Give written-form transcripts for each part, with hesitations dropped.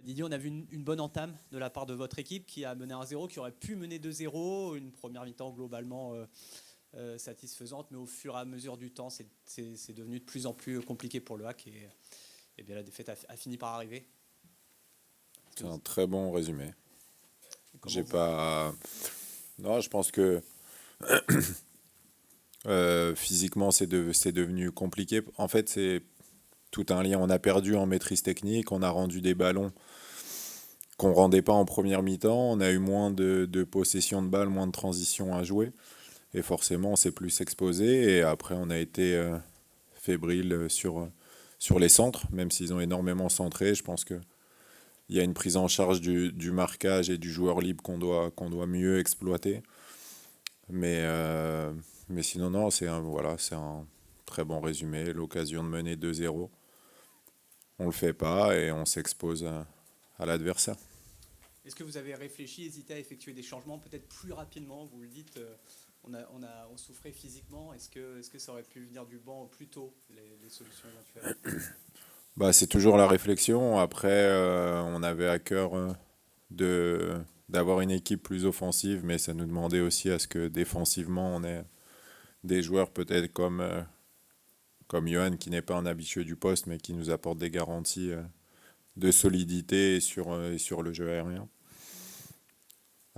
Didier, on a vu une bonne entame de la part de votre équipe qui a mené 1-0, qui aurait pu mener 2-0, une première mi-temps globalement satisfaisante, mais au fur et à mesure du temps, c'est devenu de plus en plus compliqué pour le HAC et bien la défaite a fini par arriver. C'est un très bon résumé. Comment J'ai vous... pas. Non, je pense que physiquement, c'est devenu compliqué. En fait, c'est tout un lien. On a perdu en maîtrise technique, on a rendu des ballons qu'on rendait pas en première mi-temps, on a eu moins de possession de balles, moins de transition à jouer. Et forcément, on s'est plus exposé. Et après, on a été fébrile sur les centres, même s'ils ont énormément centré. Je pense qu'il y a une prise en charge du marquage et du joueur libre qu'on doit mieux exploiter. Mais, euh, mais sinon, non, c'est un très bon résumé. L'occasion de mener 2-0. On ne le fait pas et on s'expose à l'adversaire. Est-ce que vous avez réfléchi, hésité à effectuer des changements peut-être plus rapidement? Vous le dites, on souffrait physiquement. Est-ce que ça aurait pu venir du banc plus tôt, les solutions éventuelles? Bah, c'est toujours la réflexion. Après, on avait à cœur de, d'avoir une équipe plus offensive, mais ça nous demandait aussi à ce que défensivement, on ait des joueurs peut-être comme Johan, qui n'est pas un habitué du poste, mais qui nous apporte des garanties de solidité et sur le jeu aérien.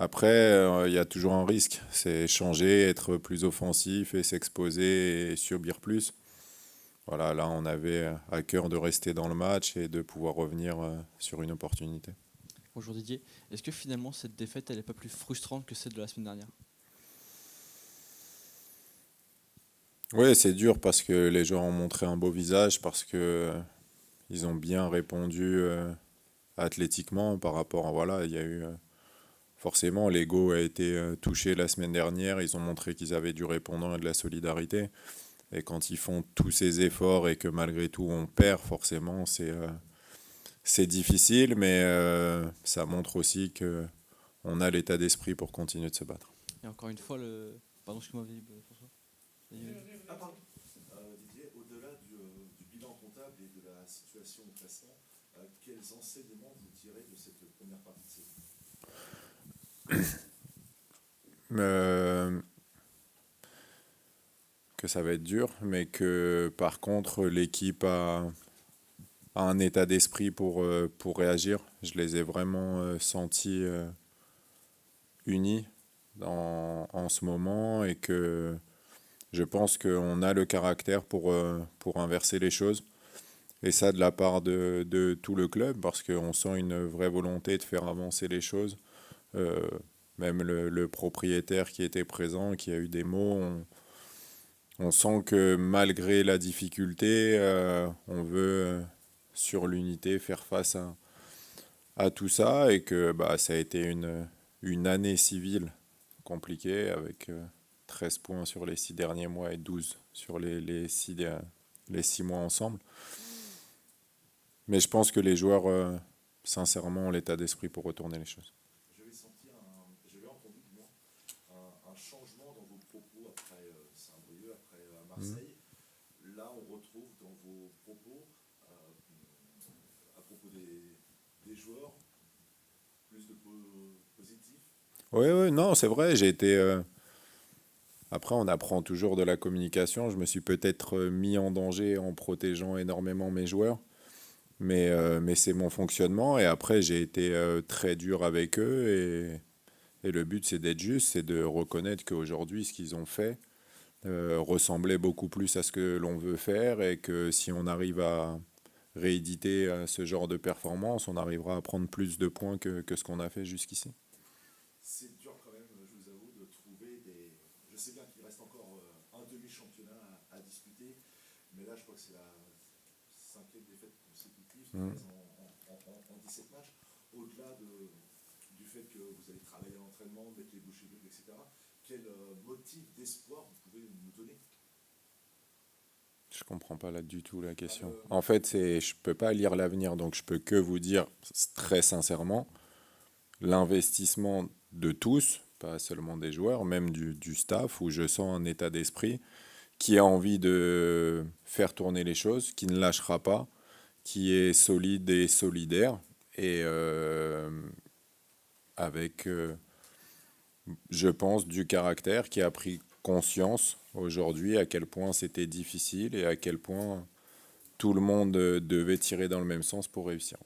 Après, il y a toujours un risque, c'est changer, être plus offensif et s'exposer et subir plus. Voilà, là, on avait à cœur de rester dans le match et de pouvoir revenir sur une opportunité. Bonjour Didier, est-ce que finalement cette défaite elle n'est pas plus frustrante que celle de la semaine dernière? Oui, c'est dur parce que les joueurs ont montré un beau visage, parce que ils ont bien répondu athlétiquement par rapport à, voilà, il y a eu forcément l'ego a été touché la semaine dernière, ils ont montré qu'ils avaient du répondant et de la solidarité. Et quand ils font tous ces efforts et que malgré tout on perd, forcément c'est difficile, mais ça montre aussi que on a l'état d'esprit pour continuer de se battre. Et encore une fois, pardon, excuse-moi, François. Ah, pardon. Didier, au-delà du bilan comptable et de la situation au classement, quels enseignements vous tirez de cette première partie de saison? Euh, que ça va être dur, mais que par contre l'équipe a un état d'esprit pour réagir. Je les ai vraiment sentis unis en ce moment et que je pense qu'on a le caractère pour inverser les choses. Et ça de la part de tout le club, parce qu'on sent une vraie volonté de faire avancer les choses. Euh, Même le propriétaire qui était présent, qui a eu des mots, on sent que malgré la difficulté, on veut, sur l'unité, faire face à tout ça et que bah, ça a été une année civile compliquée avec 13 points sur les 6 derniers mois et 12 sur les 6 mois ensemble. Mais je pense que les joueurs, sincèrement, ont l'état d'esprit pour retourner les choses. J'avais entendu du moins un changement dans vos propos après Saint-Brieuc, après Marseille. Là, on retrouve dans vos propos, à propos des joueurs, plus de positif. Oui, oui, non, c'est vrai, j'ai été... Après, on apprend toujours de la communication. Je me suis peut-être mis en danger en protégeant énormément mes joueurs. Mais c'est mon fonctionnement. Et après, j'ai été très dur avec eux. Et le but, c'est d'être juste, c'est de reconnaître qu'aujourd'hui, ce qu'ils ont fait ressemblait beaucoup plus à ce que l'on veut faire. Et que si on arrive à rééditer ce genre de performance, on arrivera à prendre plus de points que ce qu'on a fait jusqu'ici. C'est dur quand même, je vous avoue, de trouver des. Je sais bien qu'il reste encore un demi-championnat à disputer, mais là, je crois que c'est la cinquième défaite consécutive, 13 en 17 matchs. Au-delà du fait que vous allez travailler à l'entraînement, mettre les bouchées doubles, etc., quel motif d'espoir vous pouvez nous donner? Je comprends pas là du tout la question. En fait, je peux pas lire l'avenir, donc je peux que vous dire très sincèrement, l'investissement de tous, pas seulement des joueurs, même du staff, où je sens un état d'esprit qui a envie de faire tourner les choses, qui ne lâchera pas, qui est solide et solidaire. et avec, je pense, du caractère qui a pris conscience aujourd'hui à quel point c'était difficile et à quel point tout le monde devait tirer dans le même sens pour réussir.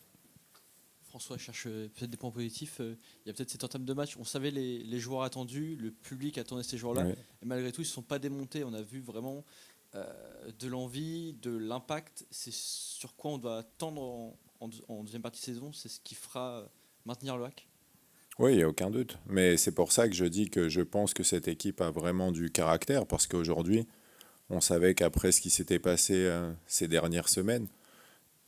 François cherche peut-être des points positifs. Il y a peut-être cette entame de match. On savait les joueurs attendus, le public attendait ces joueurs-là. Ouais. Et malgré tout, ils ne se sont pas démontés. On a vu vraiment de l'envie, de l'impact. C'est sur quoi on doit tendre en deuxième partie de saison. C'est ce qui fera maintenir le hack. Oui, il n'y a aucun doute. Mais c'est pour ça que je dis que je pense que cette équipe a vraiment du caractère, parce qu'aujourd'hui, on savait qu'après ce qui s'était passé ces dernières semaines,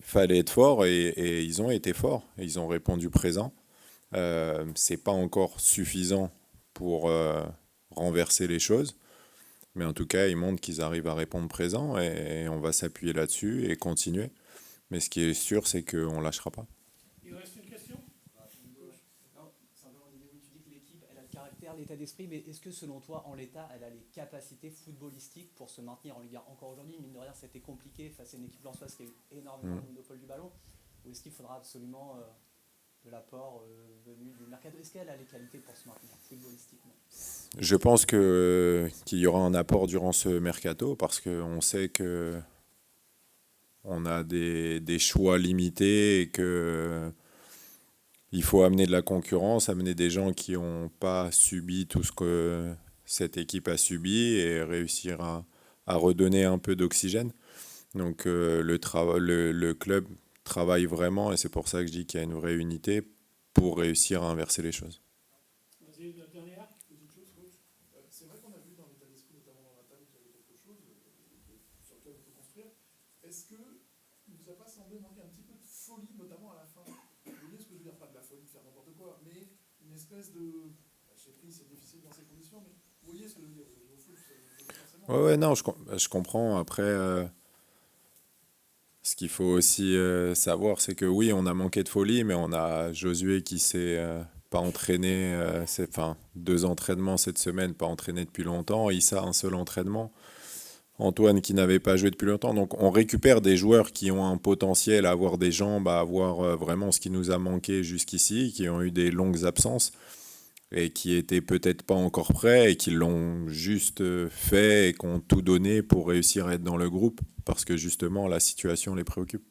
il fallait être fort et ils ont été forts. Ils ont répondu présent. C'est pas encore suffisant pour renverser les choses, mais en tout cas, ils montrent qu'ils arrivent à répondre présent et on va s'appuyer là-dessus et continuer. Mais ce qui est sûr, c'est qu'on ne lâchera pas. Il reste une question? Non, simplement, Didier, tu dis que l'équipe, elle a le caractère, l'état d'esprit, mais est-ce que selon toi, en l'état, elle a les capacités footballistiques pour se maintenir en Ligue 1 encore aujourd'hui? Mine de rien, c'était compliqué face à une équipe lensoise qui a eu énormément de monopole du ballon. Ou est-ce qu'il faudra absolument de l'apport venu du mercato? Est-ce qu'elle a les qualités pour se maintenir footballistiquement? Je pense qu'il y aura un apport durant ce mercato parce qu'on sait que on a des choix limités et que il faut amener de la concurrence, amener des gens qui n'ont pas subi tout ce que cette équipe a subi et réussir à redonner un peu d'oxygène. Donc le club travaille vraiment et c'est pour ça que je dis qu'il y a une vraie unité pour réussir à inverser les choses. Vas-y, la dernière. Petite chose, coach. C'est vrai qu'on a vu dans l'état d'esprit, notamment dans la table, qu'il y avait quelque chose sur lequel on peut construire. Est-ce que il ne vous a pas semblé manquer un petit peu de folie, notamment à la fin? Vous voyez ce que je veux dire? Pas de la folie de faire n'importe quoi, mais une espèce de... Chez Pris, c'est difficile dans ces conditions, mais vous voyez ce que je veux dire? Vous avez joué au foot, vous savez forcément. Ouais, non, je comprends. Après, ce qu'il faut aussi savoir, c'est que oui, on a manqué de folie, mais on a Josué qui s'est pas entraîné, 2 entraînements cette semaine, pas entraîné depuis longtemps. Issa, un seul entraînement. Antoine qui n'avait pas joué depuis longtemps. Donc on récupère des joueurs qui ont un potentiel à avoir des jambes, à avoir vraiment ce qui nous a manqué jusqu'ici, qui ont eu des longues absences et qui étaient peut-être pas encore prêts et qui l'ont juste fait et qui ont tout donné pour réussir à être dans le groupe parce que justement la situation les préoccupe.